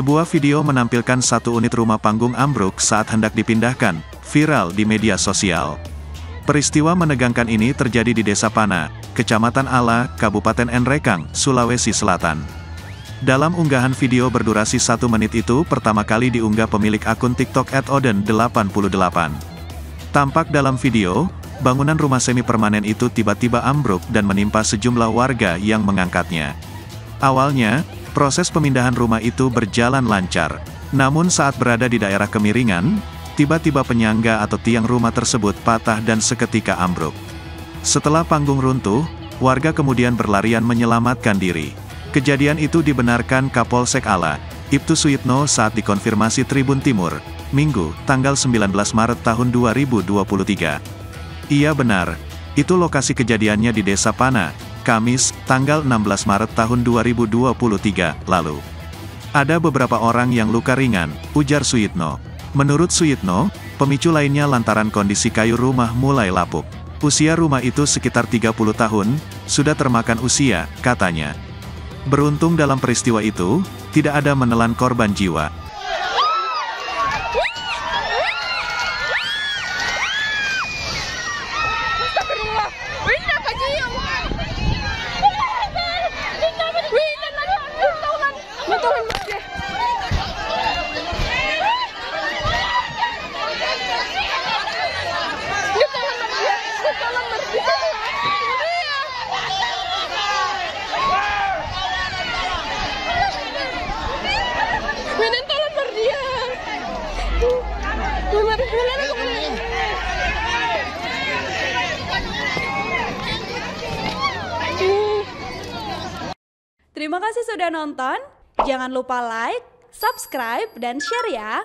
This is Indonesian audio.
Sebuah video menampilkan satu unit rumah panggung ambruk saat hendak dipindahkan, viral di media sosial. Peristiwa menegangkan ini terjadi di Desa Pana, Kecamatan Ala, Kabupaten Nrekang, Sulawesi Selatan. Dalam unggahan video berdurasi 1 menit itu pertama kali diunggah pemilik akun TikTok @oden88. Tampak dalam video, bangunan rumah semi permanen itu tiba-tiba ambruk dan menimpa sejumlah warga yang mengangkatnya. Awalnya, proses pemindahan rumah itu berjalan lancar. Namun saat berada di daerah kemiringan, tiba-tiba penyangga atau tiang rumah tersebut patah dan seketika ambruk. Setelah panggung runtuh, warga kemudian berlarian menyelamatkan diri. Kejadian itu dibenarkan Kapolsek Ala, Ibtu Suyitno saat dikonfirmasi Tribun Timur, Minggu, tanggal 19 Maret tahun 2023. Iya benar, itu lokasi kejadiannya di Desa Pana, Kamis, tanggal 16 Maret tahun 2023, lalu. Ada beberapa orang yang luka ringan, ujar Suyitno. Menurut Suyitno, pemicu lainnya lantaran kondisi kayu rumah mulai lapuk. Usia rumah itu sekitar 30 tahun, sudah termakan usia, katanya. Beruntung dalam peristiwa itu, tidak ada menelan korban jiwa. Terima kasih sudah nonton. Jangan lupa like, subscribe, dan share ya.